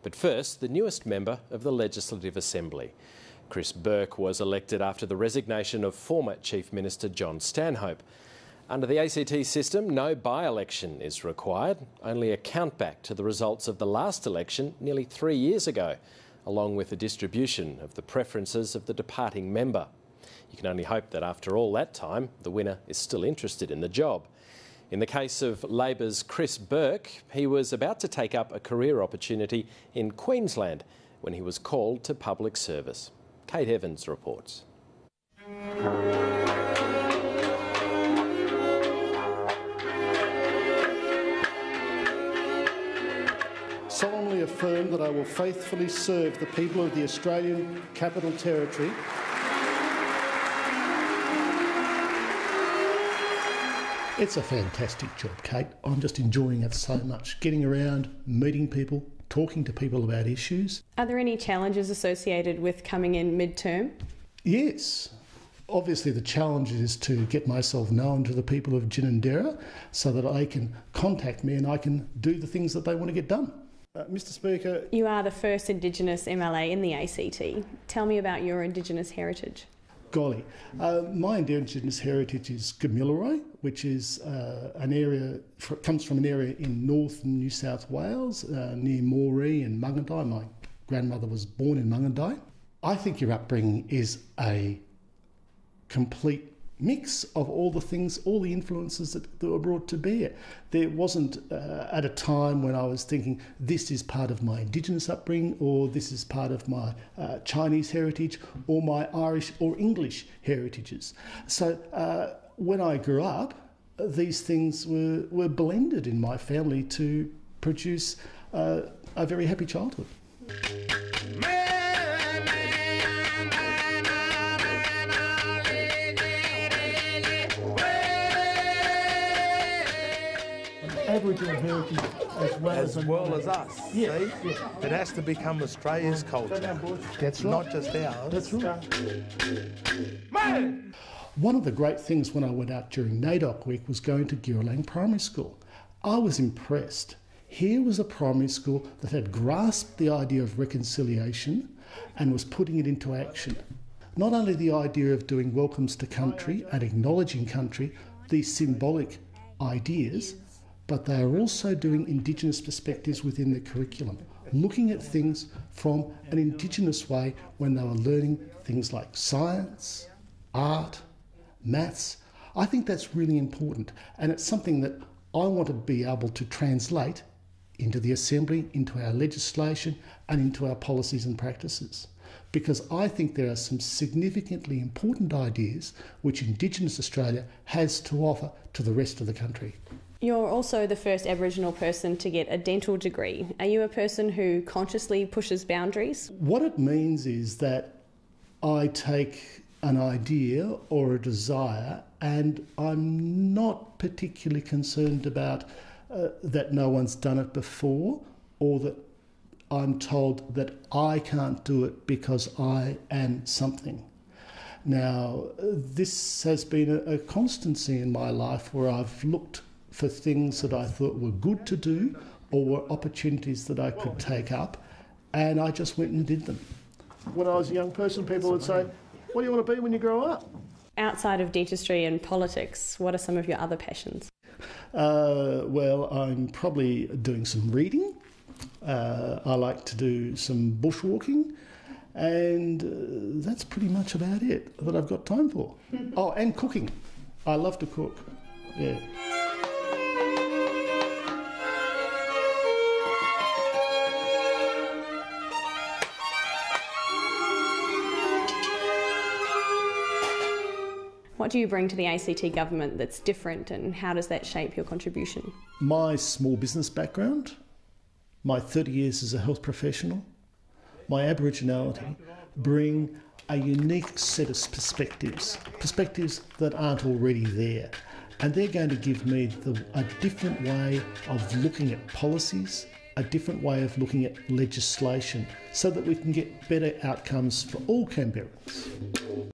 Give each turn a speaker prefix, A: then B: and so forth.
A: But first, the newest member of the Legislative Assembly. Chris Bourke was elected after the resignation of former Chief Minister John Stanhope. Under the ACT system, no by-election is required, only a countback to the results of the last election nearly 3 years ago, along with the distribution of the preferences of the departing member. You can only hope that after all that time, the winner is still interested in the job. In the case of Labor's Chris Bourke, he was about to take up a career opportunity in Queensland when he was called to public service. Kate Evans reports.
B: Solemnly affirm that I will faithfully serve the people of the Australian Capital Territory It's a fantastic job, Kate. I'm just enjoying it so much. Getting around, meeting people, talking to people about issues.
C: Are there any challenges associated with coming in mid-term?
B: Yes. Obviously the challenge is to get myself known to the people of Ginninderra so that they can contact me and I can do the things that they want to get done. Mr Speaker.
C: You are the first Indigenous MLA in the ACT. Tell me about your Indigenous heritage.
B: Golly. My Indigenous heritage is Gamilaroi, which is an area, comes from an area in northern New South Wales, near Moree and Mungandai. My grandmother was born in Mungandai. I think your upbringing is a complete mix of all the things, all the influences that were brought to bear. There wasn't at a time when I was thinking this is part of my Indigenous upbringing or this is part of my Chinese heritage or my Irish or English heritages. So when I grew up, these things were blended in my family to produce a very happy childhood. Aboriginal heritage as well as us. Yeah, see? Yeah.
D: It has to become Australia's culture.
B: That's right.
D: Not just ours.
B: That's right. One of the great things when I went out during NAIDOC week was going to Girlang Primary School. I was impressed. Here was a primary school that had grasped the idea of reconciliation and was putting it into action. Not only the idea of doing welcomes to country and acknowledging country, these symbolic ideas, but they are also doing Indigenous perspectives within the curriculum, looking at things from an Indigenous way when they were learning things like science, art, maths. I think that's really important, and it's something that I want to be able to translate into the Assembly, into our legislation and into our policies and practices. Because I think there are some significantly important ideas which Indigenous Australia has to offer to the rest of the country.
C: You're also the first Aboriginal person to get a dental degree. Are you a person who consciously pushes boundaries?
B: What it means is that I take an idea or a desire and I'm not particularly concerned about that no one's done it before or that I'm told that I can't do it because I am something. Now, this has been a constancy in my life where I've looked for things that I thought were good to do or were opportunities that I could take up, and I just went and did them. When I was a young person, people would say, what do you want to be when you grow up?
C: Outside of dentistry and politics, what are some of your other passions?
B: Well, I'm probably doing some reading. I like to do some bushwalking, and that's pretty much about it that I've got time for. Oh, and cooking. I love to cook, yeah.
C: What do you bring to the ACT government that's different, and how does that shape your contribution?
B: My small business background, my 30 years as a health professional, my Aboriginality bring a unique set of perspectives that aren't already there. And they're going to give me a different way of looking at policies, a different way of looking at legislation, so that we can get better outcomes for all Canberrans.